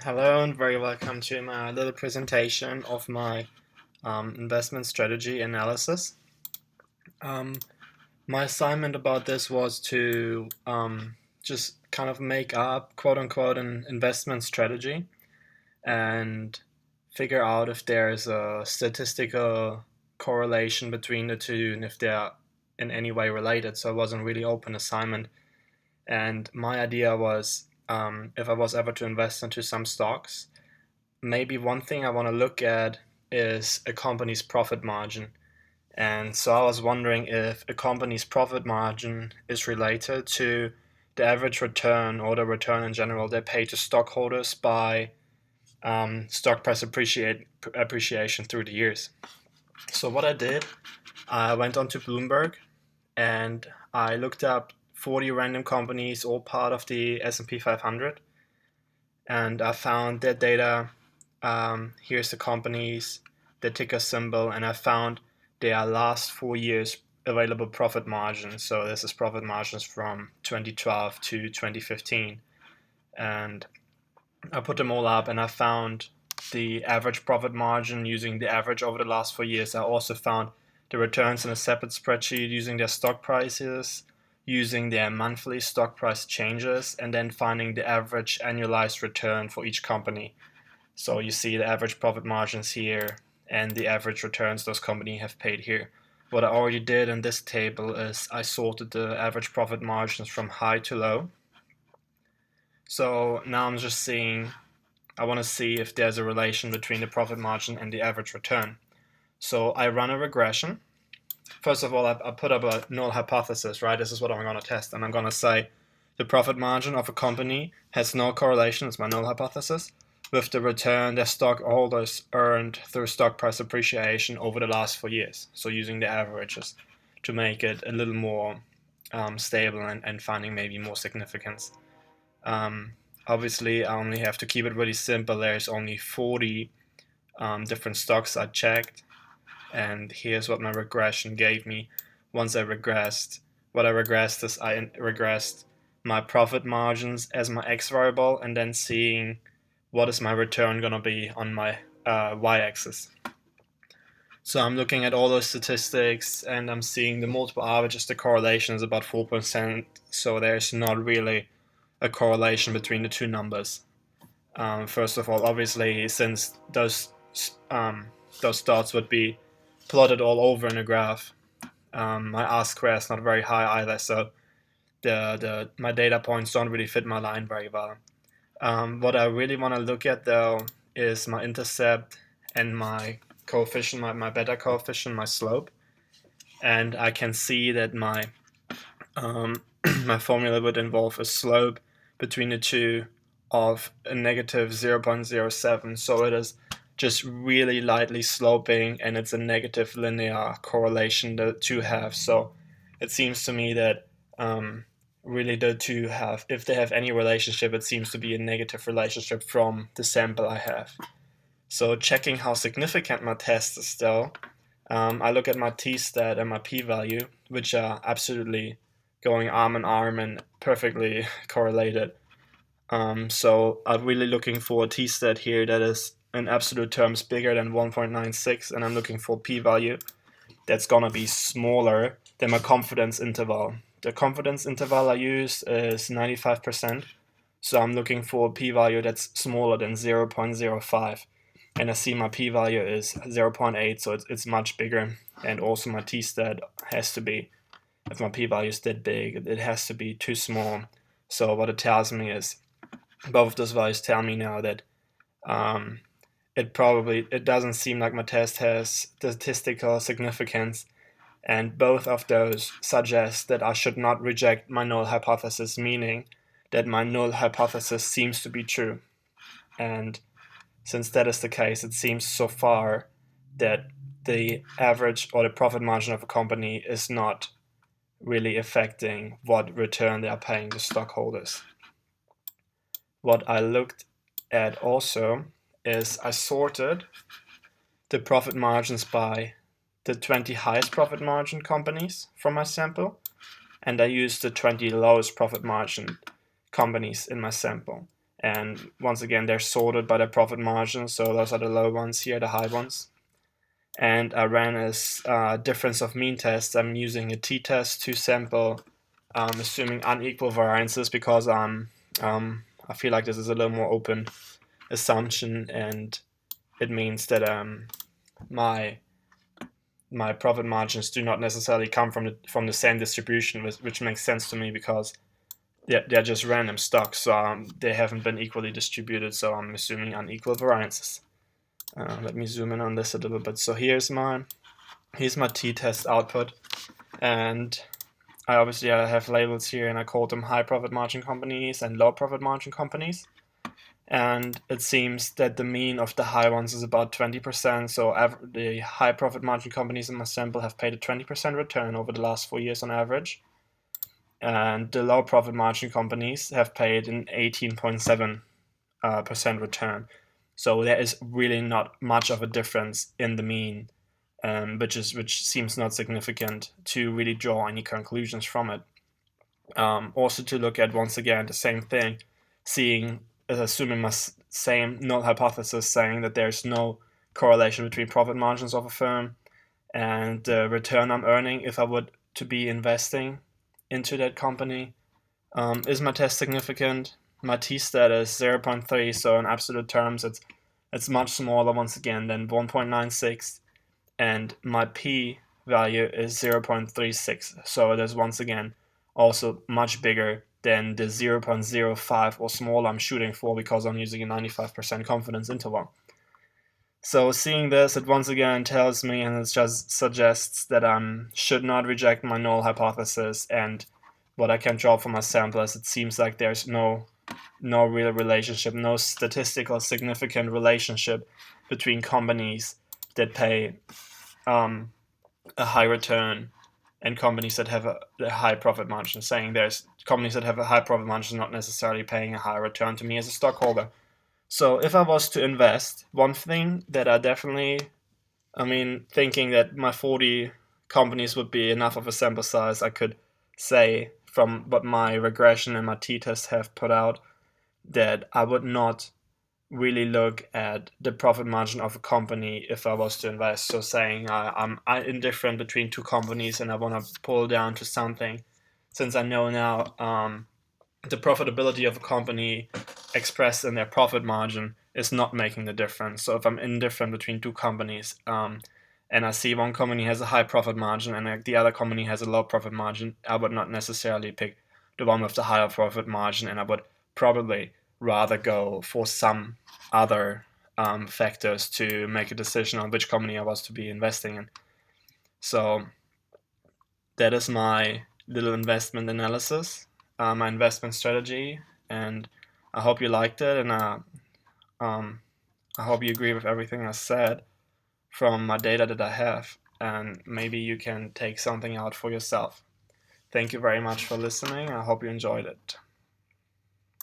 Hello and very welcome to my little presentation of my investment strategy analysis. Um, my assignment about this was to just kind of make up, quote unquote, an investment strategy and figure out if there's a statistical correlation between the two and if they're in any way related. So it was a really open assignment. And my idea was if I was ever to invest into some stocks, maybe one thing I want to look at is a company's profit margin. And so I was wondering if a company's profit margin is related to the average return or the return in general they pay to stockholders by stock price appreciation through the years. So what I did, I went onto Bloomberg and I looked up 40 random companies, all part of the S&P 500, and I found their data. Here's the companies, the ticker symbol, and I found their last 4 years available profit margins. So this is profit margins from 2012 to 2015. And I put them all up and I found the average profit margin using the average over the last 4 years. I also found the returns in a separate spreadsheet using their stock prices, using their monthly stock price changes, and then finding the average annualized return for each company. So you see the average profit margins here and the average returns those companies have paid here. What I already did in this table is I sorted the average profit margins from high to low. So now I'm just seeing, I want to see if there's a relation between the profit margin and the average return. So I run a regression. First of all, I put up a null hypothesis, right? This is what I'm going to test. And I'm going to say the profit margin of a company has no correlation, it's my null hypothesis, with the return their stockholders earned through stock price appreciation over the last 4 years. So using the averages to make it a little more stable and finding maybe more significance. Um, Obviously, I only have to keep it really simple. There's only 40 different stocks I checked, and here's what my regression gave me once I regressed. What I regressed is I regressed my profit margins as my x variable and then seeing what is my return going to be on my y-axis. So I'm looking at all those statistics and I'm seeing the multiple averages, the correlation is about 4%, so there's not really a correlation between the two numbers. First of all, obviously, since those dots would be plotted all over in a graph, my R-square is not very high either, so my data points don't really fit my line very well. What I really want to look at though is my intercept and my coefficient, my beta coefficient, my slope, and I can see that my my formula would involve a slope between the two of a negative 0.07. So it is just really lightly sloping and it's a negative linear correlation the two have. So it seems to me that really the two have, if they have any relationship, it seems to be a negative relationship from the sample I have. So checking how significant my test is though, I look at my t-stat and my p-value, which are absolutely going arm in arm and perfectly correlated. So I'm really looking for a t-stat here that is in absolute terms bigger than 1.96, and I'm looking for p-value that's gonna be smaller than my confidence interval. The confidence interval I use is 95%, so I'm looking for a p-value that's smaller than 0.05. And I see my p-value is 0.8, so it's much bigger. And also my t-stat has to be, if my p-value is that big, it has to be too small. So what it tells me is, both of those values tell me now that it doesn't seem like my test has statistical significance, and both of those suggest that I should not reject my null hypothesis, meaning that my null hypothesis seems to be true. And since that is the case, it seems so far that the average or the profit margin of a company is not really affecting what return they are paying to stockholders. What I looked at also is I sorted the profit margins by the 20 highest profit margin companies from my sample, and I used the 20 lowest profit margin companies in my sample. And once again, they're sorted by their profit margin. So those are the low ones here, the high ones. And I ran a difference of mean test. I'm using a t-test to sample, assuming unequal variances, because I feel like this is a little more open assumption, and it means that my profit margins do not necessarily come from the same distribution, which makes sense to me because they're just random stocks, so they haven't been equally distributed. So I'm assuming unequal variances. Let me zoom in on this a little bit. So here's my t-test output, and I obviously have labels here, and I called them high profit margin companies and low profit margin companies. And it seems that the mean of the high ones is about 20%. So the high profit margin companies in my sample have paid a 20% return over the last 4 years on average. And the low profit margin companies have paid an 18.7% return. So there is really not much of a difference in the mean, which seems not significant to really draw any conclusions from it. Also to look at, once again, the same thing, assuming my same null hypothesis, saying that there's no correlation between profit margins of a firm and the return I'm earning if I would to be investing into that company. Is my test significant? My t-stat is 0.3, so in absolute terms it's much smaller, once again, than 1.96, and my p value is 0.36, so it is once again also much bigger than the 0.05 or smaller I'm shooting for, because I'm using a 95% confidence interval. So seeing this, it once again tells me, and it just suggests that I should not reject my null hypothesis. And what I can draw from my sample is it seems like there's no real relationship, no statistical significant relationship between companies that pay a high return and companies that have a high profit margin. Saying there's companies that have a high profit margin not necessarily paying a high return to me as a stockholder. So if I was to invest, one thing that I definitely, thinking that my 40 companies would be enough of a sample size, I could say from what my regression and my t-test have put out, that I would not really look at the profit margin of a company if I was to invest. So saying I'm indifferent between two companies and I want to pull down to something, since I know now the profitability of a company expressed in their profit margin is not making the difference. So if I'm indifferent between two companies, and I see one company has a high profit margin and the other company has a low profit margin, I would not necessarily pick the one with the higher profit margin, and I would probably rather go for some other factors to make a decision on which company I was to be investing in. So that is my little investment analysis, my investment strategy, and I hope you liked it, and I hope you agree with everything I said from my data that I have, and maybe you can take something out for yourself. Thank you very much for listening. I hope you enjoyed it.